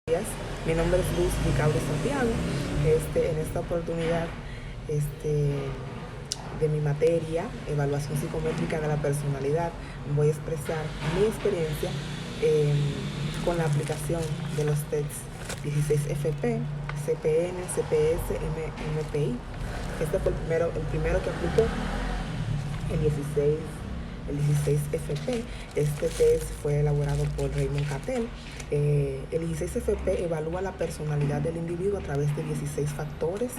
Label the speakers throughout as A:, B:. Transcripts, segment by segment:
A: días. Mi nombre es Luz Ricardo Santiago. En esta oportunidad de mi materia, Evaluación Psicométrica de la Personalidad, voy a expresar mi experiencia con la aplicación de los tests 16FP, CPN, CPS, MPI. Este fue el primero que aplicó, el 16FP. Este test fue elaborado por Raymond Cattell. El 16FP evalúa la personalidad del individuo a través de 16 factores.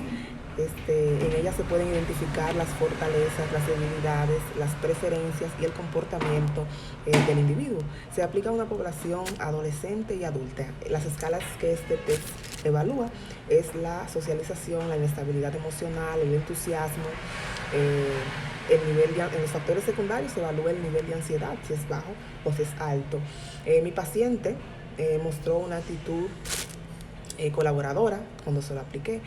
A: En ella se pueden identificar las fortalezas, las debilidades, las preferencias y el comportamiento del individuo. Se aplica a una población adolescente y adulta. Las escalas que este test evalúa es la socialización, la inestabilidad emocional, el entusiasmo, en los factores secundarios se evalúa el nivel de ansiedad, si es bajo o si es alto. Mi paciente mostró una actitud colaboradora cuando se lo apliqué.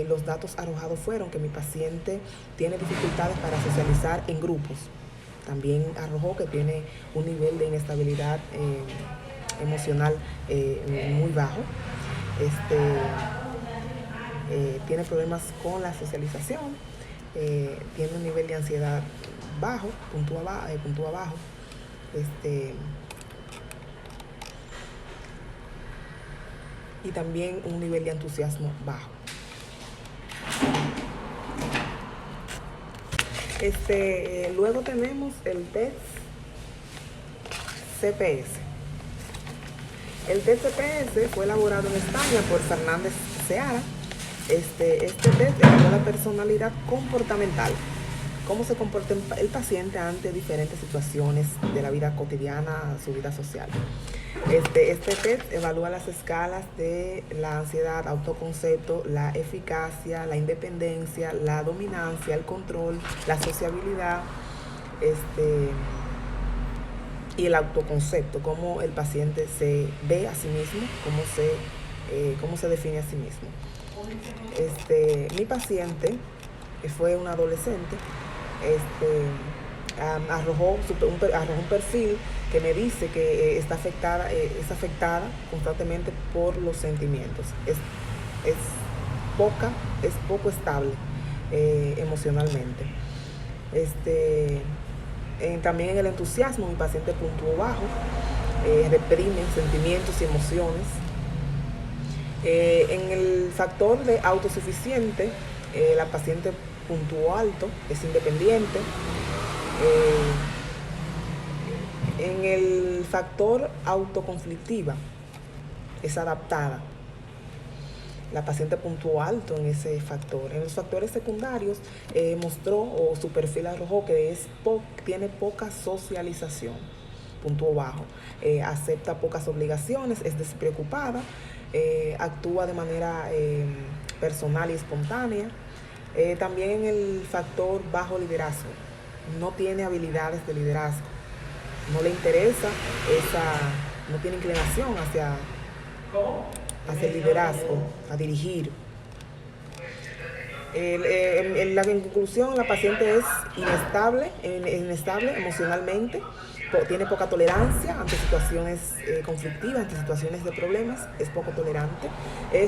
A: Los datos arrojados fueron que mi paciente tiene dificultades para socializar en grupos. También arrojó que tiene un nivel de inestabilidad emocional muy bajo. Tiene problemas con la socialización. Tiene un nivel de ansiedad bajo, puntúa bajo. Y también un nivel de entusiasmo bajo. Luego tenemos el test CPS. El test CPS fue elaborado en España por Fernández Seara. Este test evalúa la personalidad comportamental, cómo se comporta el paciente ante diferentes situaciones de la vida cotidiana, su vida social. Este test evalúa las escalas de la ansiedad, autoconcepto, la eficacia, la independencia, la dominancia, el control, la sociabilidad, y el autoconcepto, cómo el paciente se ve a sí mismo, cómo se define a sí mismo. Mi paciente, que fue un adolescente, arrojó un perfil que me dice que es afectada constantemente por los sentimientos. Es poco estable emocionalmente. También en el entusiasmo, mi paciente puntuó bajo, reprime sentimientos y emociones. En el factor de autosuficiente, la paciente puntuó alto, es independiente. En el factor autoconflictiva, es adaptada. La paciente puntuó alto en ese factor. En los factores secundarios, mostró o su perfil arrojó que tiene poca socialización, puntuó bajo. Acepta pocas obligaciones, es despreocupada, actúa de manera personal y espontánea. También en el factor bajo liderazgo, no tiene habilidades de liderazgo, no le interesa no tiene inclinación hacia el liderazgo, a dirigir. En conclusión, la paciente es inestable emocionalmente, tiene poca tolerancia ante situaciones conflictivas, ante situaciones de problemas, es poco tolerante.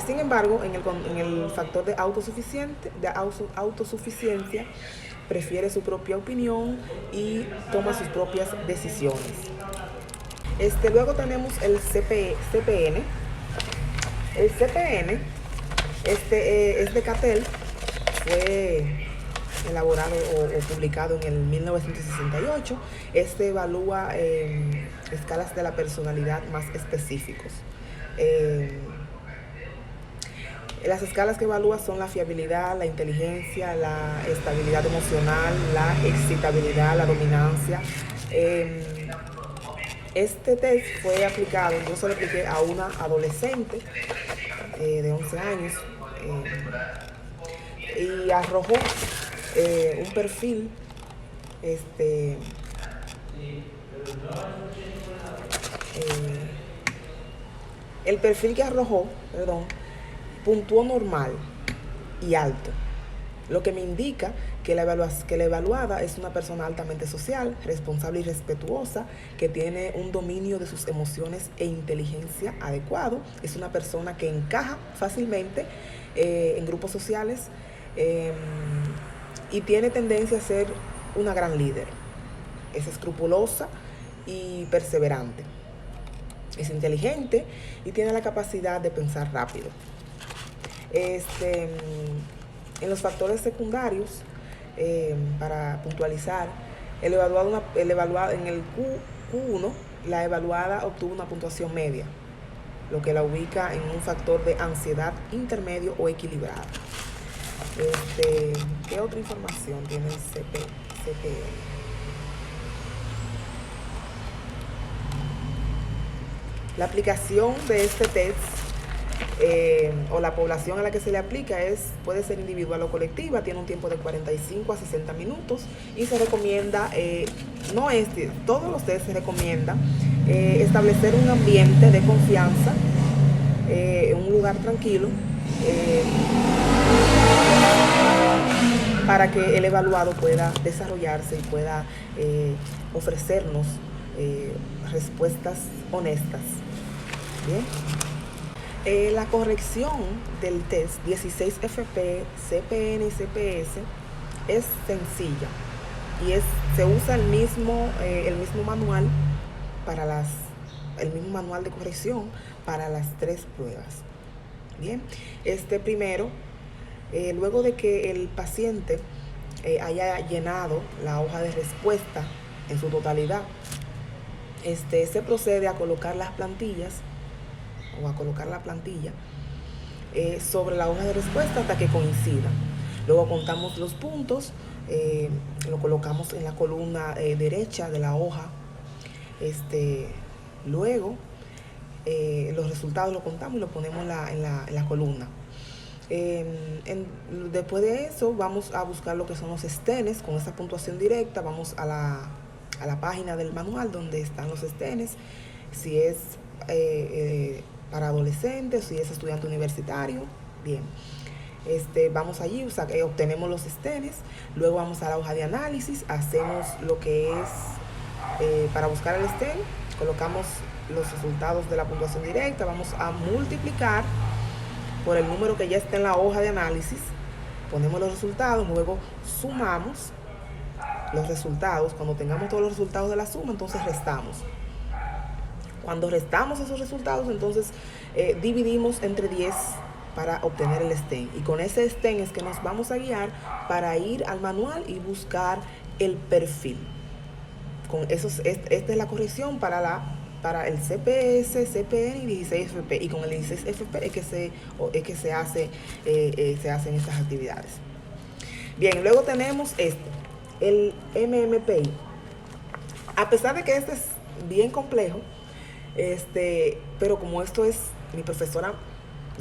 A: Sin embargo, en el factor de autosuficiencia, prefiere su propia opinión y toma sus propias decisiones. Luego tenemos el CPN. El CPN es de Cattell, fue elaborado o publicado en el 1968. Evalúa escalas de la personalidad más específicos. Las escalas que evalúa son la fiabilidad, la inteligencia, la estabilidad emocional, la excitabilidad, la dominancia. Este test fue aplicado, yo se lo apliqué a una adolescente de 11 años y arrojó un perfil el perfil que arrojó, puntuó normal y alto, lo que me indica que la evaluada es una persona altamente social, responsable y respetuosa, que tiene un dominio de sus emociones e inteligencia adecuado, es una persona que encaja fácilmente en grupos sociales y tiene tendencia a ser una gran líder. Es escrupulosa y perseverante. Es inteligente y tiene la capacidad de pensar rápido. En los factores secundarios, para puntualizar, el evaluado en el Q1, la evaluada obtuvo una puntuación media, lo que la ubica en un factor de ansiedad intermedio o equilibrado. ¿Qué otra información tiene el CPN? La aplicación de este test o la población a la que se le aplica puede ser individual o colectiva, tiene un tiempo de 45 a 60 minutos y se recomienda, todos los test se recomienda establecer un ambiente de confianza, un lugar tranquilo, para que el evaluado pueda desarrollarse y pueda ofrecernos respuestas honestas. Bien. La corrección del test 16FP, CPN y CPS es sencilla y se usa el mismo manual el mismo manual de corrección para las 3 pruebas. Bien, primero, luego de que el paciente haya llenado la hoja de respuesta en su totalidad, se procede a colocar las plantillas o a colocar la plantilla sobre la hoja de respuesta hasta que coincida. Luego contamos los puntos, lo colocamos en la columna derecha de la hoja. Luego los resultados los contamos y los ponemos en la columna. Después de eso vamos a buscar lo que son los estenes con esa puntuación directa. Vamos a la página del manual donde están los estenes, si es para adolescentes, si es estudiante universitario. Bien, vamos allí, obtenemos los estenes, luego vamos a la hoja de análisis, hacemos lo que es para buscar el estén, colocamos los resultados de la puntuación directa, vamos a multiplicar por el número que ya está en la hoja de análisis, ponemos los resultados, luego sumamos los resultados. Cuando tengamos todos los resultados de la suma, entonces restamos. Cuando restamos esos resultados, entonces dividimos entre 10 para obtener el STEM. Y con ese STEM es que nos vamos a guiar para ir al manual y buscar el perfil. Esta es la corrección para el CPS, CPN y 16FP. Y con el 16FP es que se hacen estas actividades. Bien, luego tenemos el MMPI. A pesar de que este es bien complejo, pero como esto es mi profesora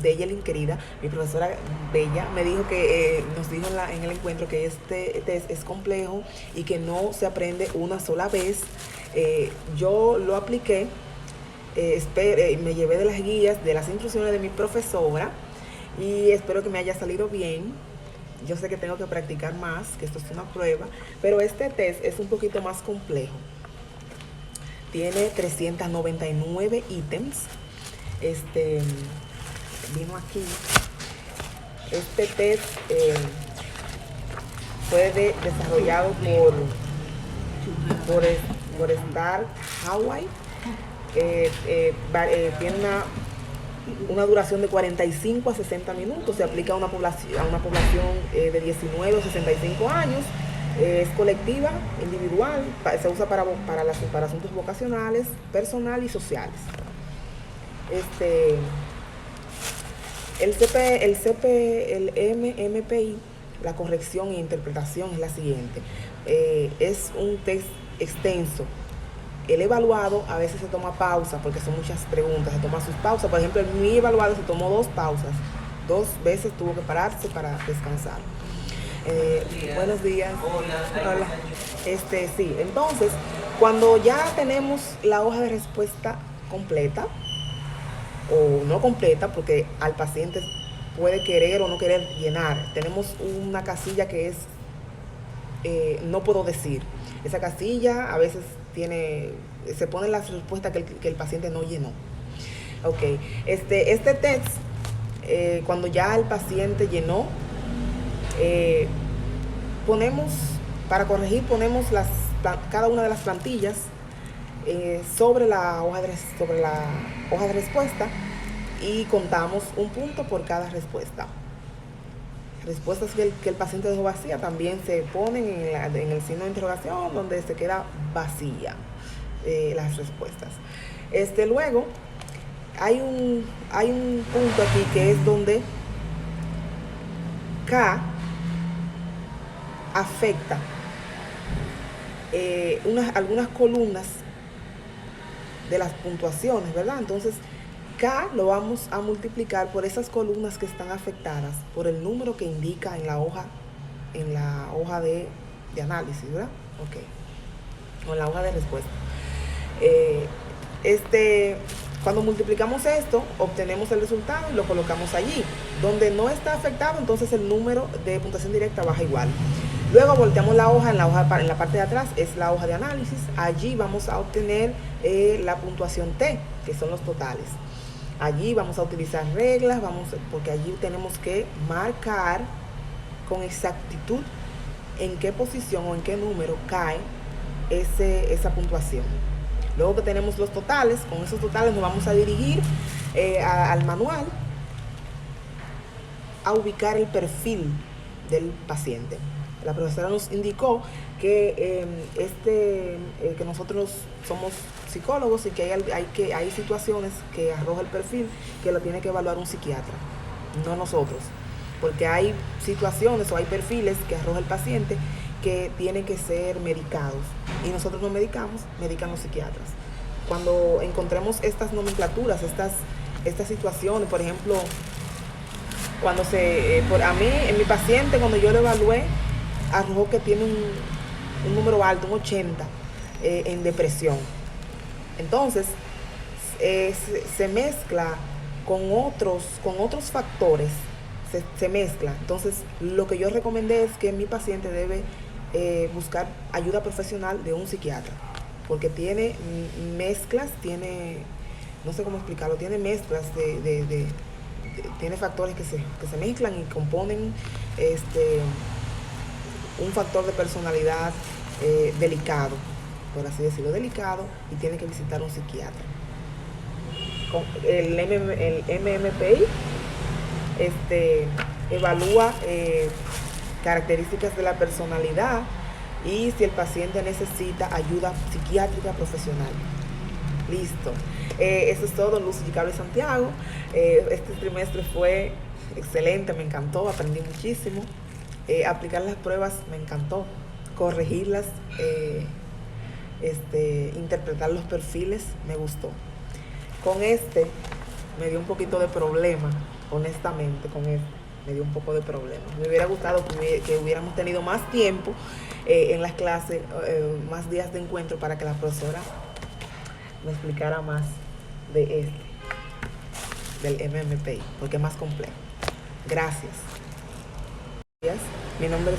A: Deyelin querida, mi profesora Bella, me dijo que nos dijo en el encuentro que este test es complejo y que no se aprende una sola vez. Yo lo apliqué, me llevé de las guías, de las instrucciones de mi profesora y espero que me haya salido bien. Yo sé que tengo que practicar más, que esto es una prueba, pero este test es un poquito más complejo. Tiene 399 ítems. Vino aquí. Este test fue desarrollado por Star Hawaii. Tiene una duración de 45 a 60 minutos. Se aplica a una población de 19 a 65 años. Es colectiva, individual, se usa para asuntos vocacionales, personal y sociales. El MMPI, la corrección e interpretación es la siguiente. Es un test extenso. El evaluado a veces se toma pausa porque son muchas preguntas, se toma sus pausas. Por ejemplo, mi evaluado se tomó 2 pausas, 2 veces tuvo que pararse para descansar. Buenos días. Hola. Sí, entonces, cuando ya tenemos la hoja de respuesta completa, o no completa, porque al paciente puede querer o no querer llenar, tenemos una casilla que es no puedo decir. Esa casilla a veces se pone la respuesta que el paciente no llenó. Ok, este test, cuando ya el paciente llenó, para corregir, ponemos cada una de las plantillas sobre la hoja de respuesta y contamos un punto por cada respuesta. Respuestas que el paciente dejó vacía también se ponen en el signo de interrogación, donde se queda vacía las respuestas. Luego hay un punto aquí que es donde K afecta algunas columnas de las puntuaciones, ¿verdad? Entonces K lo vamos a multiplicar por esas columnas que están afectadas, por el número que indica en la hoja de análisis, ¿verdad? Ok. O en la hoja de respuesta. Cuando multiplicamos esto, obtenemos el resultado y lo colocamos allí. Donde no está afectado, entonces el número de puntuación directa baja igual. Luego volteamos la hoja, en la parte de atrás es la hoja de análisis. Allí vamos a obtener la puntuación T, que son los totales. Allí vamos a utilizar reglas, porque allí tenemos que marcar con exactitud en qué posición o en qué número cae esa puntuación. Luego que tenemos los totales, con esos totales nos vamos a dirigir al manual a ubicar el perfil del paciente. La profesora nos indicó que nosotros somos psicólogos y que hay situaciones que arroja el perfil que lo tiene que evaluar un psiquiatra, no nosotros, porque hay situaciones o hay perfiles que arroja el paciente que tienen que ser medicados y nosotros no medicamos, medican los psiquiatras. Cuando encontremos estas nomenclaturas, estas situaciones, por ejemplo, a mí, en mi paciente, cuando yo lo evalué, arrojó que tiene un número alto, un 80, en depresión. Entonces, se mezcla con otros factores, se mezcla. Entonces, lo que yo recomendé es que mi paciente debe buscar ayuda profesional de un psiquiatra, porque tiene mezclas, no sé cómo explicarlo, tiene mezclas tiene factores que se mezclan y componen un factor de personalidad delicado, por así decirlo, y tiene que visitar un psiquiatra. El MMPI evalúa características de la personalidad y si el paciente necesita ayuda psiquiátrica profesional. Listo. Eso es todo, Luz Gicable Santiago. Este trimestre fue excelente, me encantó, aprendí muchísimo. Aplicar las pruebas me encantó, corregirlas, interpretar los perfiles me gustó. Con me dio un poquito de problema, honestamente, me dio un poco de problema. Me hubiera gustado que hubiéramos tenido más tiempo en las clases, más días de encuentro para que la profesora me explicara más del MMPI, porque es más complejo. Gracias. Mi nombre es